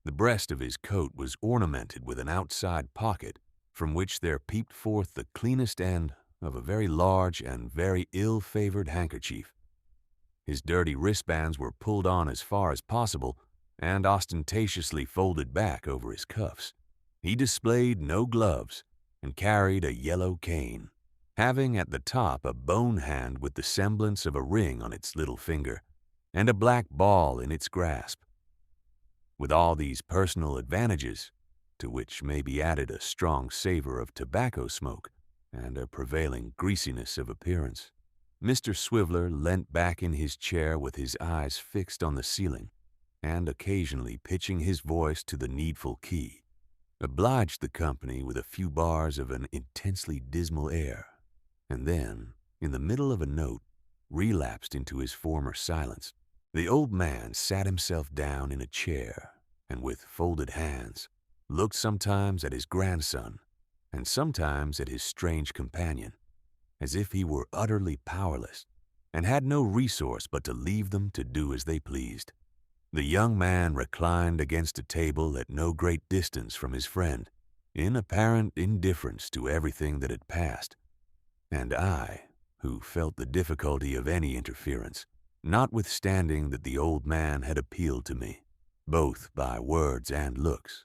The breast of his coat was ornamented with an outside pocket from which there peeped forth the cleanest end of a very large and very ill-favored handkerchief. His dirty wristbands were pulled on as far as possible and ostentatiously folded back over his cuffs. He displayed no gloves and carried a yellow cane, having at the top a bone hand with the semblance of a ring on its little finger and a black ball in its grasp. With all these personal advantages, to which may be added a strong savor of tobacco smoke and a prevailing greasiness of appearance, Mr. Swiveller leant back in his chair with his eyes fixed on the ceiling, and occasionally pitching his voice to the needful key, obliged the company with a few bars of an intensely dismal air, and then, in the middle of a note, relapsed into his former silence. The old man sat himself down in a chair, and with folded hands, looked sometimes at his grandson, and sometimes at his strange companion, as if he were utterly powerless, and had no resource but to leave them to do as they pleased. The young man reclined against a table at no great distance from his friend, in apparent indifference to everything that had passed, and I, who felt the difficulty of any interference, notwithstanding that the old man had appealed to me, both by words and looks,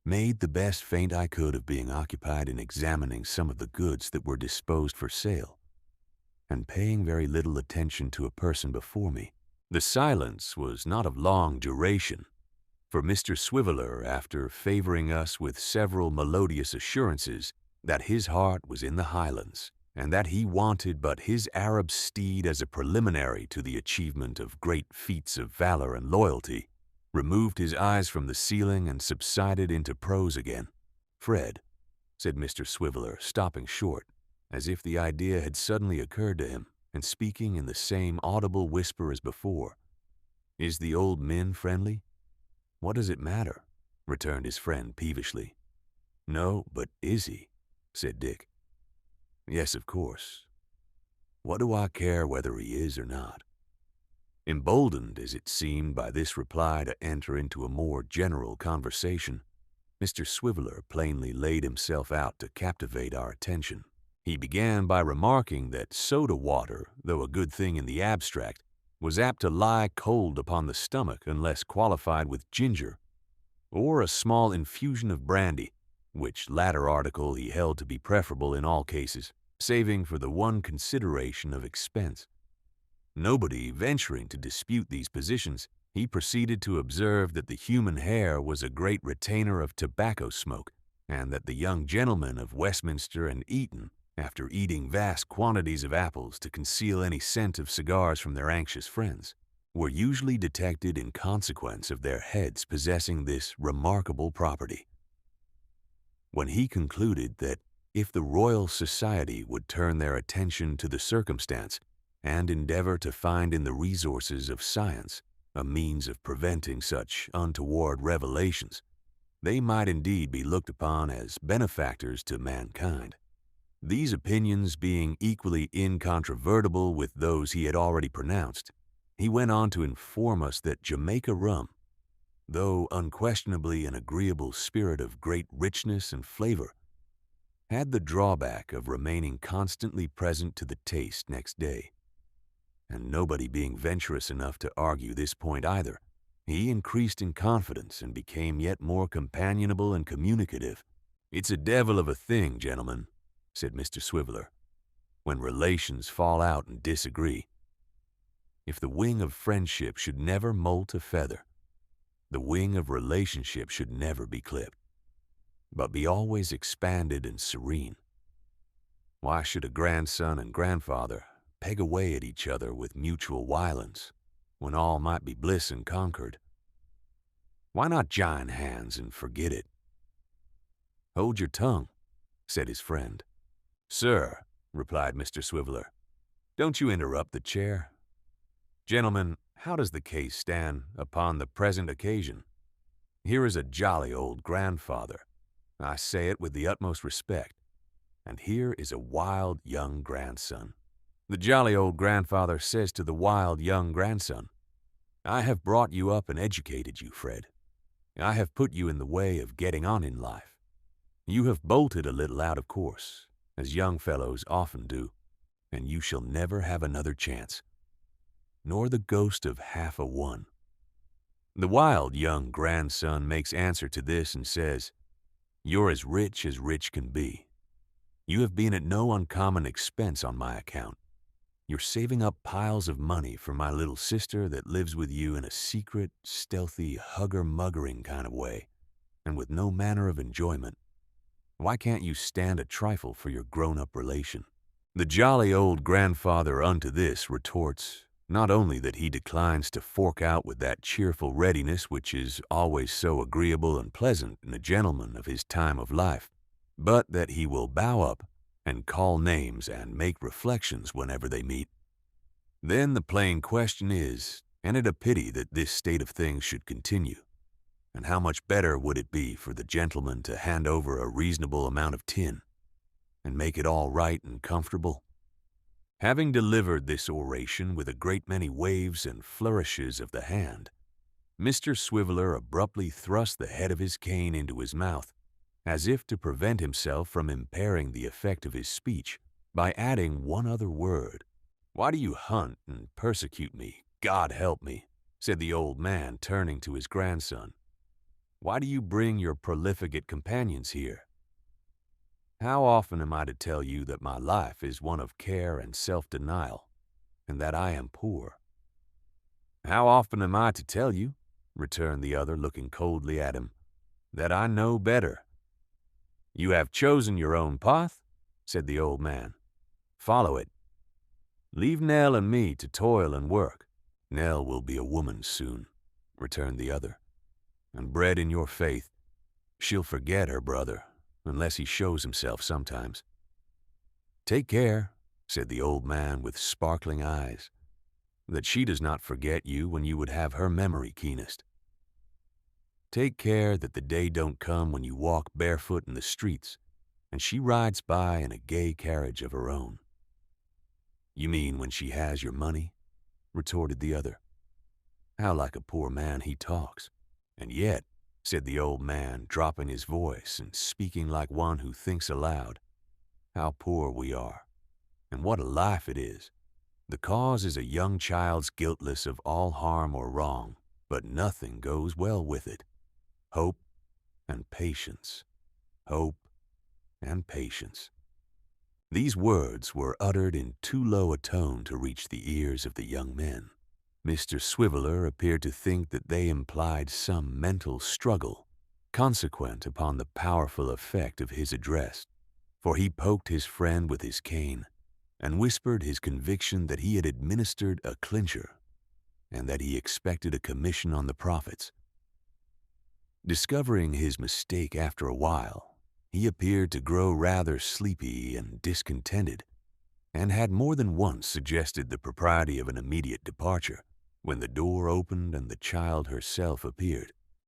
made the best feint I could of being occupied in examining some of the goods that were disposed for sale, and paying very little attention to a person before me. The silence was not of long duration, for Mr. Swiveller, after favoring us with several melodious assurances that his heart was in the Highlands, and that he wanted but his Arab steed as a preliminary to the achievement of great feats of valor and loyalty, removed his eyes from the ceiling and subsided into prose again. "Fred," said Mr. Swiveller, stopping short, as if the idea had suddenly occurred to him, and speaking in the same audible whisper as before, "is the old Min friendly?" "What does it matter?" returned his friend peevishly. "No, but is he?" said Dick. "Yes, of course. What do I care whether he is or not?" Emboldened, as it seemed, by this reply to enter into a more general conversation, Mr. Swiveller plainly laid himself out to captivate our attention. He began by remarking that soda water, though a good thing in the abstract, was apt to lie cold upon the stomach unless qualified with ginger, or a small infusion of brandy, which latter article he held to be preferable in all cases, saving for the one consideration of expense. Nobody venturing to dispute these positions, he proceeded to observe that the human hair was a great retainer of tobacco smoke, and that the young gentlemen of Westminster and Eton, after eating vast quantities of apples to conceal any scent of cigars from their anxious friends, were usually detected in consequence of their heads possessing this remarkable property. When he concluded that if the Royal Society would turn their attention to the circumstance, and endeavor to find in the resources of science a means of preventing such untoward revelations, they might indeed be looked upon as benefactors to mankind. These opinions being equally incontrovertible with those he had already pronounced, he went on to inform us that Jamaica rum, though unquestionably an agreeable spirit of great richness and flavor, had the drawback of remaining constantly present to the taste next day. And nobody being venturous enough to argue this point either, he increased in confidence and became yet more companionable and communicative. "It's a devil of a thing, gentlemen," said Mr. Swiveller, "when relations fall out and disagree. If the wing of friendship should never molt a feather, the wing of relationship should never be clipped, but be always expanded and serene. Why should a grandson and grandfather peg away at each other with mutual violence, when all might be bliss and concord? Why not join hands and forget it?" "Hold your tongue," said his friend. "Sir," replied Mr. Swiveller, "don't you interrupt the chair. Gentlemen, how does the case stand upon the present occasion? Here is a jolly old grandfather, I say it with the utmost respect, and here is a wild young grandson. The jolly old grandfather says to the wild young grandson, 'I have brought you up and educated you, Fred. I have put you in the way of getting on in life. You have bolted a little out of course, as young fellows often do, and you shall never have another chance, nor the ghost of half a one." The wild young grandson makes answer to this and says, "You're as rich can be. You have been at no uncommon expense on my account. You're saving up piles of money for my little sister that lives with you in a secret, stealthy, hugger-muggering kind of way, and with no manner of enjoyment. Why can't you stand a trifle for your grown-up relation?" The jolly old grandfather unto this retorts, not only that he declines to fork out with that cheerful readiness which is always so agreeable and pleasant in a gentleman of his time of life, but that he will bow up and call names and make reflections whenever they meet. Then the plain question is, and it a pity that this state of things should continue, and how much better would it be for the gentleman to hand over a reasonable amount of tin, and make it all right and comfortable? Having delivered this oration with a great many waves and flourishes of the hand, Mr. Swiveller abruptly thrust the head of his cane into his mouth, as if to prevent himself from impairing the effect of his speech by adding one other word. "Why do you hunt and persecute me, God help me?" said the old man, turning to his grandson. "Why do you bring your profligate companions here? How often am I to tell you that my life is one of care and self-denial, and that I am poor?" "How often am I to tell you," returned the other, looking coldly at him, "that I know better?" "You have chosen your own path," said the old man. "Follow it. Leave Nell and me to toil and work." "Nell will be a woman soon," returned the other, "and bred in your faith. She'll forget her brother, unless he shows himself sometimes." "Take care," said the old man with sparkling eyes, "that she does not forget you when you would have her memory keenest. Take care that the day don't come when you walk barefoot in the streets, and she rides by in a gay carriage of her own." "You mean when she has your money?" retorted the other. "How like a poor man he talks. And yet," said the old man, dropping his voice and speaking like one who thinks aloud, "how poor we are, and what a life it is. The cause is a young child's guiltless of all harm or wrong, but nothing goes well with it. Hope and patience, hope and patience." These words were uttered in too low a tone to reach the ears of the young men. Mr. Swiveller appeared to think that they implied some mental struggle, consequent upon the powerful effect of his address, for he poked his friend with his cane, and whispered his conviction that he had administered a clincher, and that he expected a commission on the profits. Discovering his mistake after a while, he appeared to grow rather sleepy and discontented, and had more than once suggested the propriety of an immediate departure, when the door opened and the child herself appeared.